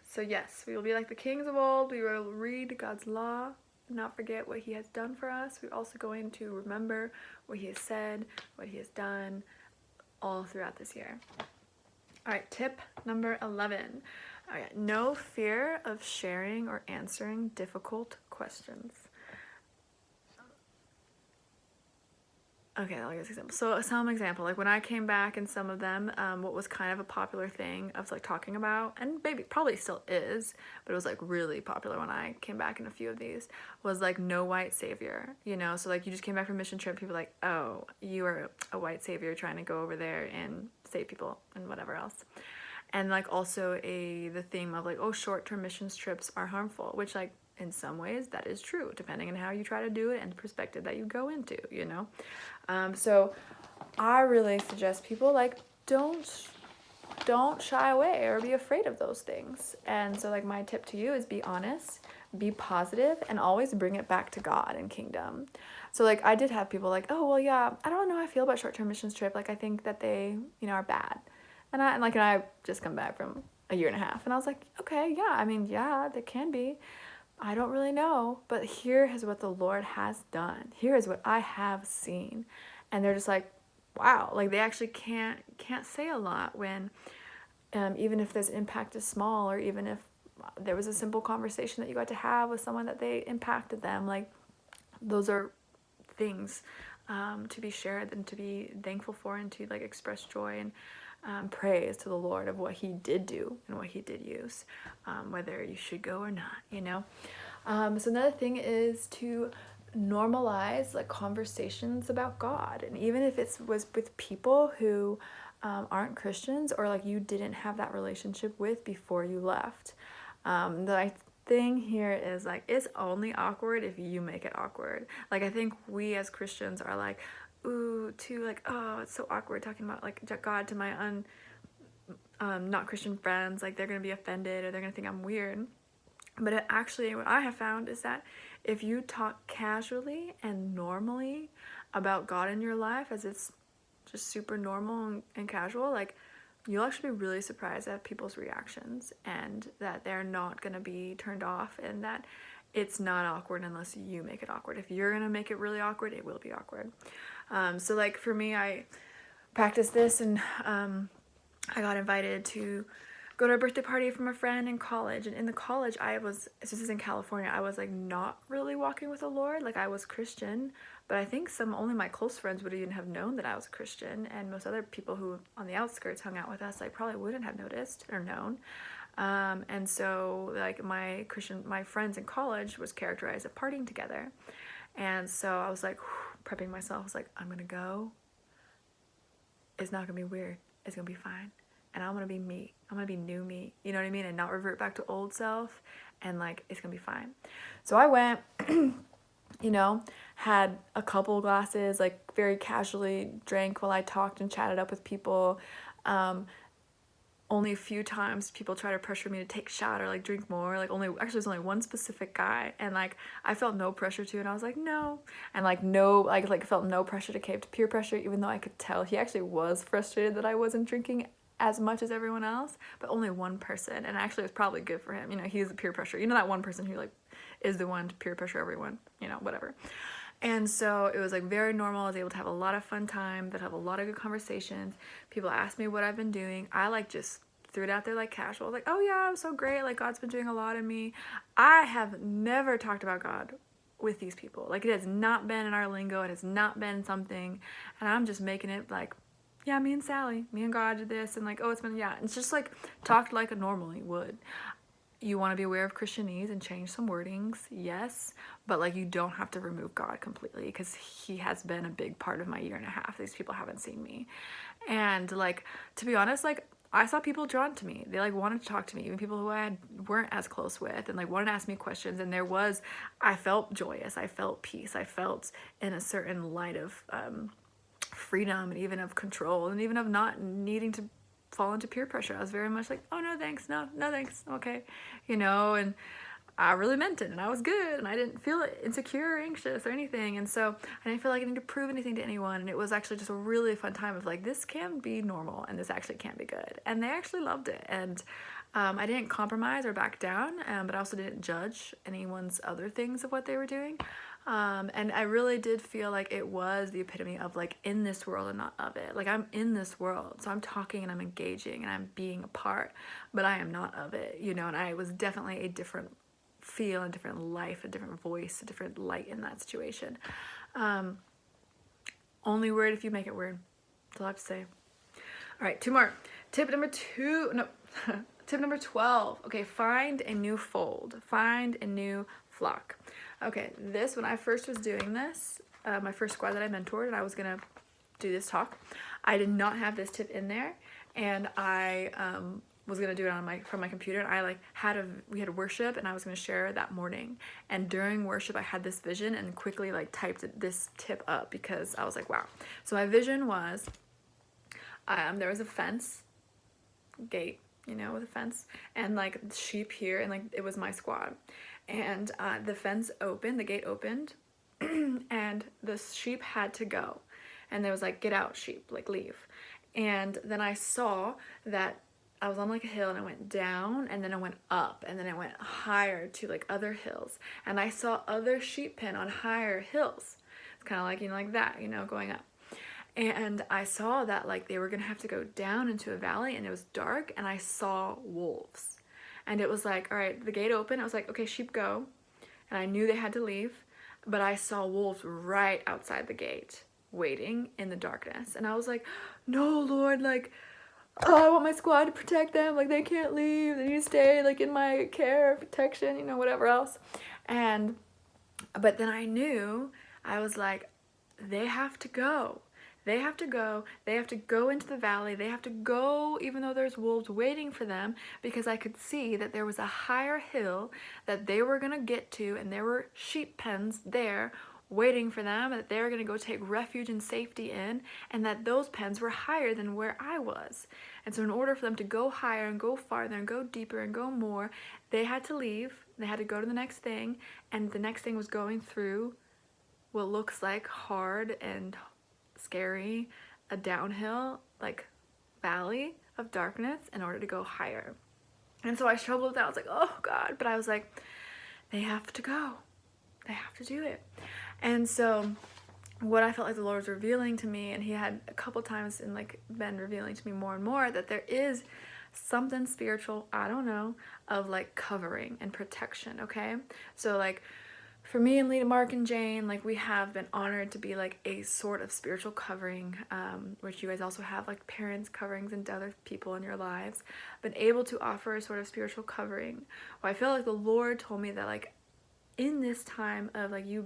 So yes, we will be like the kings of old. We will read God's law, not forget what he has done for us. We're also going to remember what he has said, what he has done all throughout this year. All right, tip number 11. All right, no fear of sharing or answering difficult questions. Okay, I'll give an example. So some example, like when I came back in some of them, what was kind of a popular thing of like talking about, and maybe probably still is, but it was like really popular when I came back in a few of these, was like no white savior, So like you just came back from mission trip, people are like, oh, you are a white savior trying to go over there and save people and whatever else. And like also the theme of like, oh, short-term missions trips are harmful, which like in some ways that is true, depending on how you try to do it and the perspective that you go into, So I really suggest people like don't shy away or be afraid of those things. And so like my tip to you is be honest, be positive, and always bring it back to God and kingdom. So like I did have people like, oh, well, yeah, I don't know how I feel about short-term missions trip. Like I think that they, are bad. And I just come back from a year and a half, and I was like, okay, yeah, I mean, yeah, they can be. I don't really know, but here is what the Lord has done. Here is what I have seen. And they're just like, wow, like they actually can't say a lot when even if this impact is small, or even if there was a simple conversation that you got to have with someone that they impacted them, like those are things to be shared and to be thankful for, and to like express joy and praise to the Lord of what he did do and what he did use, whether you should go or not, you know. So another thing is to normalize like conversations about God, and even if it was with people who aren't Christians, or like you didn't have that relationship with before you left. The thing here is like, it's only awkward if you make it awkward. Like I think we as Christians are like, ooh, too like, oh, it's so awkward talking about like God to my not Christian friends. Like they're gonna be offended, or they're gonna think I'm weird. But it actually, what I have found is that if you talk casually and normally about God in your life, as it's just super normal and casual, like you'll actually be really surprised at people's reactions, and that they're not going to be turned off, and that it's not awkward unless you make it awkward. If you're going to make it really awkward, it will be awkward. So like for me, I practiced this, and I got invited to go to a birthday party from a friend in college. And in the college, this is in California, I was like not really walking with the Lord. Like I was Christian, but I think only my close friends would even have known that I was a Christian, and most other people who on the outskirts hung out with us like probably wouldn't have noticed or known. And so like my friends in college was characterized as partying together. And so I was like prepping myself. I was like, I'm gonna go. It's not gonna be weird. It's gonna be fine. And I'm gonna be me. I'm gonna be new me. You know what I mean? And not revert back to old self. And like, it's gonna be fine. So I went, you know, had a couple glasses, like very casually drank while I talked and chatted up with people. Only a few times people try to pressure me to take a shot or like drink more. Like there's only one specific guy, and like I felt no pressure to, and I was like no, and like no, like felt no pressure to cave to peer pressure, even though I could tell he actually was frustrated that I wasn't drinking as much as everyone else, but only one person, and actually it was probably good for him. You know, he's a peer pressure. You know, that one person who like is the one to peer pressure everyone. You know, whatever. And so it was like very normal. I was able to have a lot of fun time, that have a lot of good conversations. People asked me what I've been doing. I like just threw it out there like casual, like, oh yeah, I'm so great. Like God's been doing a lot in me. I have never talked about God with these people. Like it has not been in our lingo. It has not been something. And I'm just making it like, yeah, me and Sally, me and God did this. And like, oh, it's been, yeah. It's just like talked like a normally would. You want to be aware of Christianese and change some wordings, yes, but like you don't have to remove God completely, because he has been a big part of my year and a half. These people haven't seen me. And like, to be honest, like I saw people drawn to me. They like wanted to talk to me, even people who weren't as close with, and like wanted to ask me questions. And I felt joyous, I felt peace, I felt in a certain light of freedom, and even of control, and even of not needing to fall into peer pressure. I was very much like, oh no thanks, no thanks, I'm okay, you know. And I really meant it, and I was good, and I didn't feel insecure or anxious or anything. And so I didn't feel like I needed to prove anything to anyone. And it was actually just a really fun time of like, this can be normal, and this actually can be good. And they actually loved it. And I didn't compromise or back down, but I also didn't judge anyone's other things of what they were doing. And I really did feel like it was the epitome of like in this world and not of it. Like I'm in this world, so I'm talking and I'm engaging and I'm being a part, but I am not of it, you know. And I was definitely a different feel, a different life, a different voice, a different light in that situation. Only weird if you make it weird. That's all I have to say. All right, two more. Tip number 12. Okay, find a new fold. Find a new flock. Okay, when I first was doing this, my first squad that I mentored, and I was gonna do this talk, I did not have this tip in there, and I was gonna do it from my computer, and I we had worship, and I was gonna share that morning. And during worship, I had this vision and quickly like typed this tip up, because I was like, wow. So my vision was, there was a fence gate, you know, with a fence, and like sheep here, and like it was my squad. And the gate opened, and the sheep had to go. And there was like, get out, sheep, like leave. And then I saw that I was on like a hill, and I went down, and then I went up, and then I went higher to like other hills. And I saw other sheep pen on higher hills. It's kind of like, you know, like that, you know, going up. And I saw that like they were gonna have to go down into a valley, and it was dark, and I saw wolves. And it was like, all right, the gate opened. I was like, okay, sheep go. And I knew they had to leave, but I saw wolves right outside the gate waiting in the darkness. And I was like, no, Lord, like, oh, I want my squad to protect them. Like, they can't leave. They need to stay, like, in my care, protection, you know, whatever else. And, but then I knew, I was like, they have to go. They have to go. They have to go into the valley. They have to go even though there's wolves waiting for them, because I could see that there was a higher hill that they were going to get to, and there were sheep pens there waiting for them that they were going to go take refuge and safety in, and that those pens were higher than where I was. And so in order for them to go higher and go farther and go deeper and go more, they had to leave. They had to go to the next thing, and the next thing was going through what looks like hard and scary, a downhill like valley of darkness in order to go higher. And so I struggled with that. I was like, oh God, but I was like, they have to go. They have to do it. And so what I felt like the Lord was revealing to me, and he had a couple times and like been revealing to me more and more, that there is something spiritual, I don't know, of like covering and protection, okay? So like for me and Lita, Mark, and Jane, like we have been honored to be like a sort of spiritual covering, which you guys also have like parents coverings and other people in your lives, been able to offer a sort of spiritual covering. Well, I feel like the Lord told me that like in this time of like you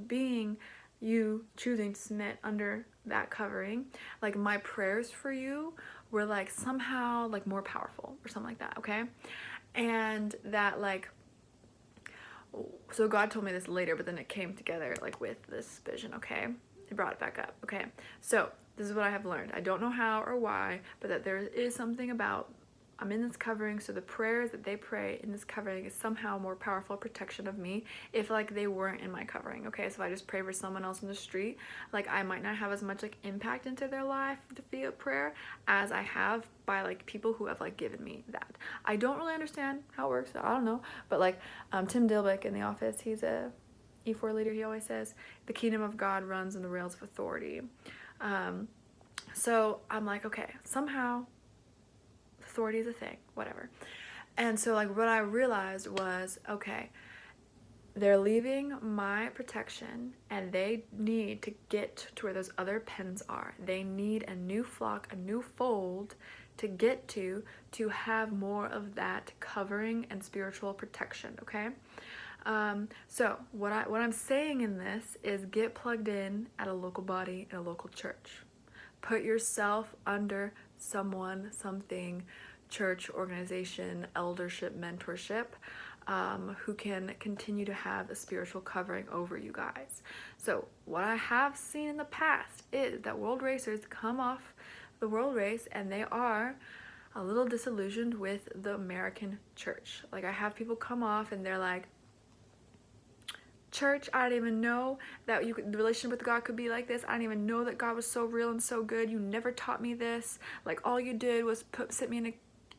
choosing to submit under that covering, like my prayers for you were like somehow like more powerful or something like that, okay? And that like, so God told me this later, but then it came together like with this vision, okay? It brought it back up, okay? So this is what I have learned. I don't know how or why, but that there is something about I'm in this covering, so the prayers that they pray in this covering is somehow more powerful protection of me if like they weren't in my covering, okay? So if I just pray for someone else in the street, like I might not have as much like impact into their life via prayer as I have by like people who have like given me that. I don't really understand how it works, so I don't know, but like Tim Dilbick in The Office, he's a E4 leader, he always says, the kingdom of God runs on the rails of authority. So I'm like, okay, somehow authority is a thing, whatever. And so like what I realized was, okay, they're leaving my protection and they need to get to where those other pens are. They need a new flock, a new fold to get to have more of that covering and spiritual protection, okay? So what I'm saying in this is get plugged in at a local body, in a local church. Put yourself under someone, something, church, organization, eldership, mentorship, who can continue to have a spiritual covering over you guys. So what I have seen in the past is that world racers come off the world race and they are a little disillusioned with the American church. Like I have people come off and they're like, church, I didn't even know that the relationship with God could be like this. I didn't even know that God was so real and so good. You never taught me this. Like all you did was sit me in a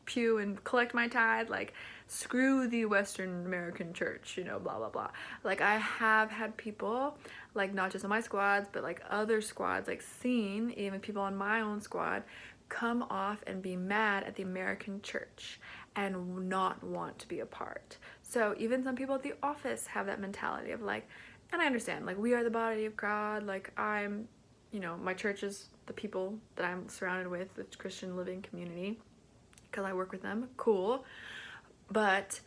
pew and collect my tithe. Like screw the Western American church, you know, blah blah blah. Like I have had people, like not just on my squads, but like other squads, like seen even people on my own squad come off and be mad at the American church and not want to be a part. So even some people at the office have that mentality of like, and I understand, like we are the body of God, like I'm, you know, my church is the people that I'm surrounded with, the Christian living community, because I work with them, cool. But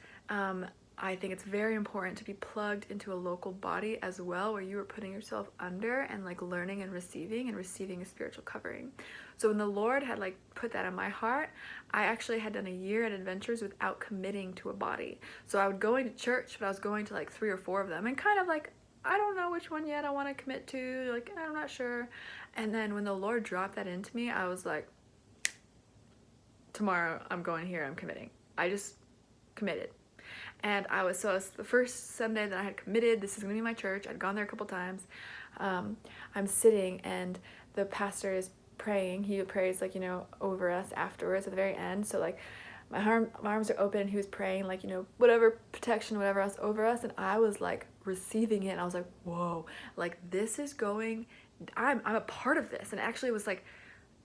I think it's very important to be plugged into a local body as well, where you are putting yourself under and like learning and receiving a spiritual covering. So when the Lord had like put that in my heart, I actually had done a year at Adventures without committing to a body. So I would go into church, but I was going to like 3 or 4 of them and kind of like, I don't know which one yet I want to commit to, like I'm not sure. And then when the Lord dropped that into me, I was like, tomorrow I'm going here, I'm committing. I just committed. And it was the first Sunday that I had committed, this is gonna be my church. I'd gone there a couple times. I'm sitting and the pastor is praying. He prays like, you know, over us afterwards at the very end. So like my arms are open and he was praying like, you know, whatever protection, whatever else over us. And I was like receiving it. And I was like, whoa, like this is going I'm a part of this. And it actually was like,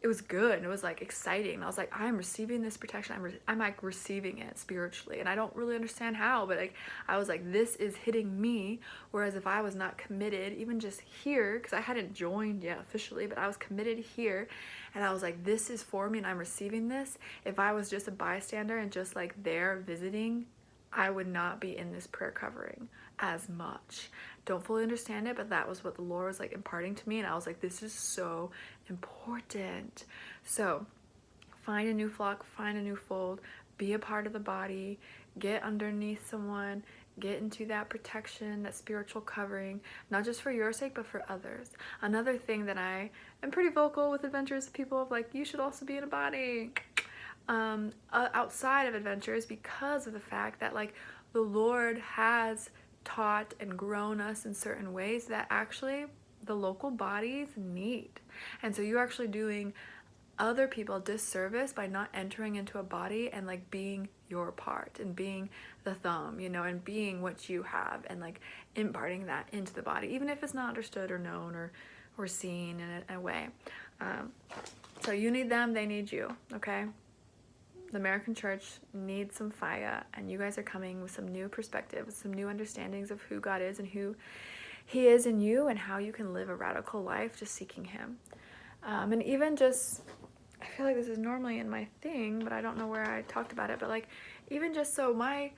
it was good, and it was like exciting. I was like, I'm receiving this protection. I'm like receiving it spiritually, and I don't really understand how, but like I was like, this is hitting me. Whereas if I was not committed, even just here, because I hadn't joined yet officially, but I was committed here, and I was like, this is for me, and I'm receiving this. If I was just a bystander and just like there visiting, I would not be in this prayer covering as much. Don't fully understand it, but that was what the Lord was like imparting to me, and I was like, this is so important. So find a new flock, find a new fold, be a part of the body, get underneath someone, get into that protection, that spiritual covering, not just for your sake, but for others. Another thing that I am pretty vocal with Adventures, people of like, you should also be in a body. Outside of Adventures, because of the fact that like the Lord has taught and grown us in certain ways that actually the local bodies need. And so you're actually doing other people disservice by not entering into a body and like being your part and being the thumb, you know, and being what you have and like imparting that into the body, even if it's not understood or known or seen in a way. So you need them, they need you, okay? The American church needs some fire, and you guys are coming with some new perspective, some new understandings of who God is and who He is in you, and how you can live a radical life just seeking Him. And even just, I feel like this is normally in my thing, but I don't know where I talked about it, but like, even just so I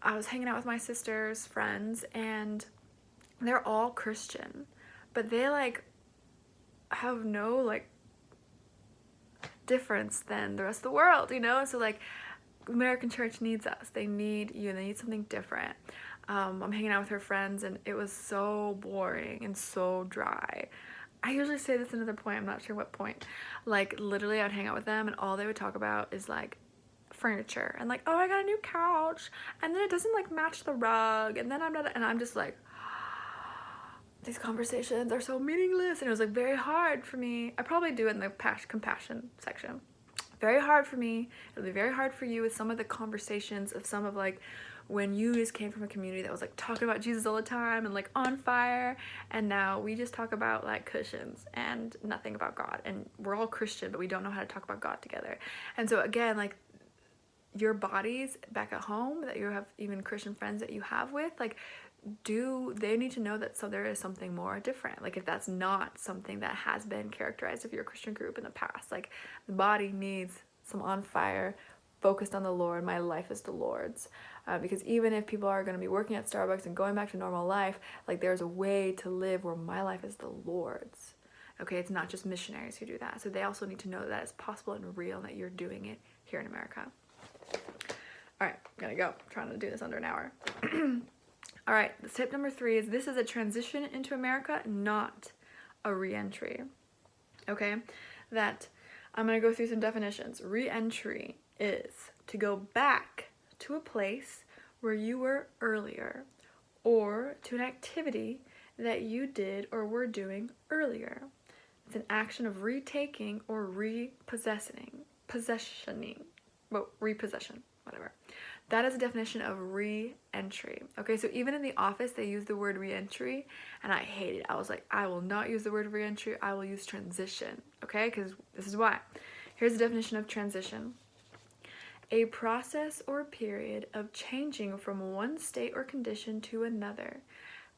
was hanging out with my sister's friends, and they're all Christian, but they like have no like difference than the rest of the world, you know? So like, American church needs us. They need you. They need something different. I'm hanging out with her friends, and it was so boring and so dry. I usually say this another point, I'm not sure what point. Like, literally, I'd hang out with them, and all they would talk about is like furniture and like, oh, I got a new couch, and then it doesn't like match the rug, and then I'm just like, these conversations are so meaningless. And it was like very hard for me. I probably do it in the compassion section. Very hard for me. It'll be very hard for you with some of the conversations of some of like when you just came from a community that was like talking about Jesus all the time and like on fire, and now we just talk about like cushions and nothing about God, and we're all Christian but we don't know how to talk about God together. And so again, like, your bodies back at home that you have, even Christian friends that you have with, like, they need to know that so there is something more different. Like, if that's not something that has been characterized of your Christian group in the past, like, the body needs some on fire, focused on the Lord. My life is the Lord's. Because even if people are going to be working at Starbucks and going back to normal life, like, there's a way to live where my life is the Lord's. Okay, it's not just missionaries who do that. So they also need to know that it's possible and real, and that you're doing it here in America. All right, gotta go. I'm trying to do this under an hour. All right, tip number 3 is this is a transition into America, not a re-entry. Okay, that I'm gonna go through some definitions. Re-entry is to go back to a place where you were earlier, or to an activity that you did or were doing earlier. It's an action of retaking or repossessing, repossession, whatever. That is a definition of re-entry. Okay, so even in the office, they use the word re-entry, and I hate it. I was like, I will not use the word re-entry. I will use transition, okay? Because this is why. Here's the definition of transition. A process or period of changing from one state or condition to another.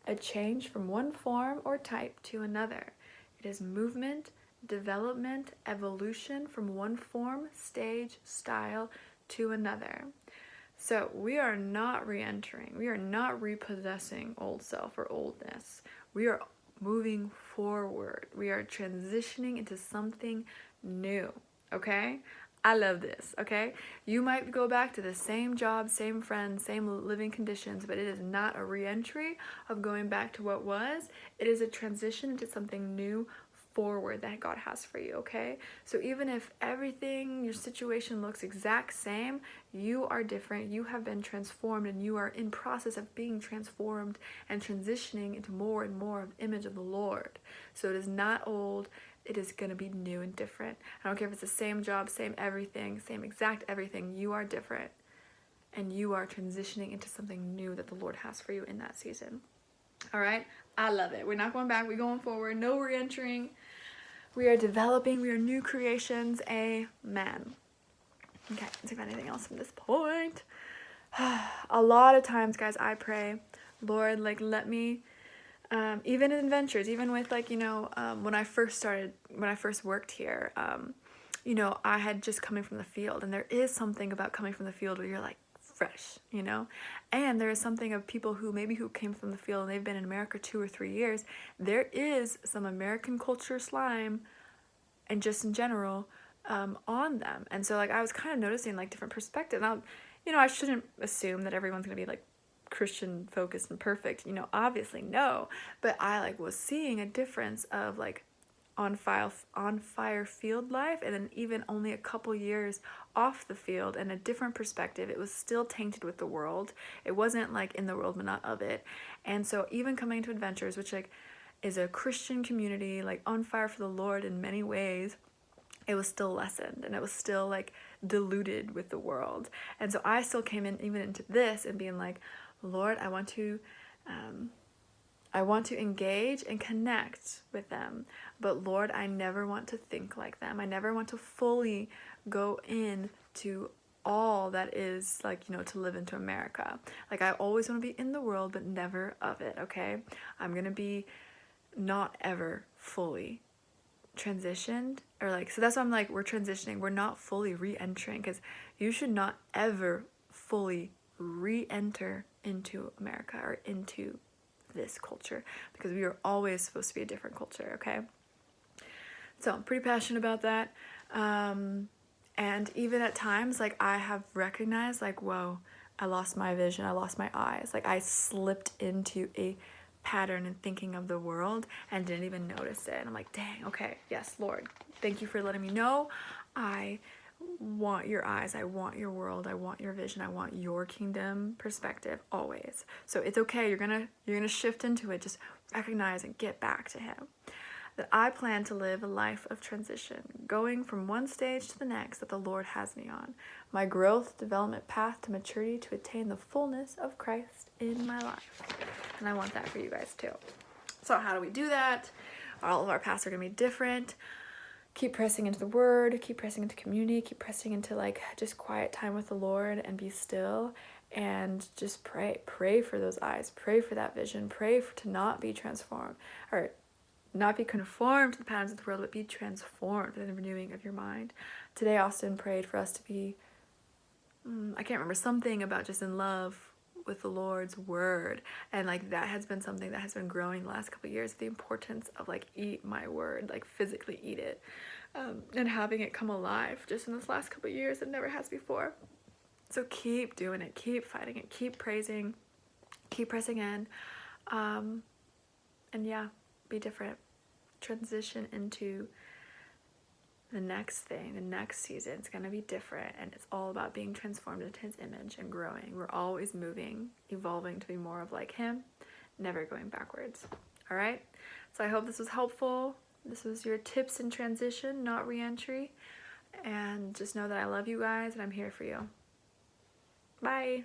A change from one form or type to another. It is movement, development, evolution from one form, stage, style to another. So we are not re-entering. We are not repossessing old self or oldness. We are moving forward. We are transitioning into something new, okay? I love this, okay? You might go back to the same job, same friends, same living conditions, but it is not a re-entry of going back to what was. It is a transition into something new forward that God has for you, okay? So even if everything, your situation looks exact same, you are different, you have been transformed, and you are in process of being transformed and transitioning into more and more of the image of the Lord. So it is not old, it is going to be new and different. I don't care if it's the same job, same everything, same exact everything, you are different. And you are transitioning into something new that the Lord has for you in that season. All right? I love it. We're not going back. We're going forward. No re-entering. We are developing. We are new creations. Amen. Okay, let's see if anything else from this point. A lot of times, guys, I pray, Lord, like, let me, even in adventures, even with, like, you know, when I first worked here, you know, I had just coming from the field, and there is something about coming from the field where you're like fresh, you know, and there is something of people who came from the field and they've been in America 2 or 3 years. There is some American culture slime, and just in general, on them. And so, like, I was kind of noticing, like, different perspectives. Now, you know, I shouldn't assume that everyone's gonna be like Christian focused and perfect, you know, obviously no, but I like was seeing a difference of like on fire field life, and then even only a couple years off the field and a different perspective. It was still tainted with the world. It wasn't like in the world but not of it. And so even coming to Adventures, which like is a Christian community, like on fire for the Lord in many ways, it was still lessened and it was still like diluted with the world. And so I still came in even into this and being like, Lord, I want to engage and connect with them. But Lord, I never want to think like them. I never want to fully go into all that is like, you know, to live into America. Like I always want to be in the world, but never of it, okay? I'm going to be not ever fully transitioned, or like, so that's why I'm like, we're transitioning. We're not fully re-entering, because you should not ever fully re-enter into America or into this culture, because we are always supposed to be a different culture, okay? So I'm pretty passionate about that. And even at times, like I have recognized like, whoa, I lost my vision, I lost my eyes. Like I slipped into a pattern and thinking of the world and didn't even notice it. And I'm like, dang, okay, yes, Lord, thank you for letting me know. I want your eyes, I want your world, I want your vision, I want your kingdom perspective always. So it's okay, you're gonna shift into it. Just recognize and get back to him. That I plan to live a life of transition, going from one stage to the next that the Lord has me on. My growth, development path to maturity to attain the fullness of Christ in my life. And I want that for you guys too. So how do we do that? All of our paths are gonna be different. Keep pressing into the word, keep pressing into community, keep pressing into like just quiet time with the Lord and be still and just pray for those eyes, pray for that vision, pray to not be transformed or not be conformed to the patterns of the world, but be transformed by the renewing of your mind. Today, Austin prayed for us to be, I can't remember, something about just in love with the Lord's word. And like that has been something that has been growing the last couple of years, the importance of like eat my word, like physically eat it, and having it come alive just in this last couple of years. It never has before. So keep doing it, keep fighting it, keep praising, keep pressing in, and yeah, be different. Transition into the next thing, the next season. It's going to be different, and it's all about being transformed into his image and growing. We're always moving, evolving to be more of like him, never going backwards. All right? So I hope this was helpful. This was your tips in transition, not re-entry. And just know that I love you guys and I'm here for you. Bye.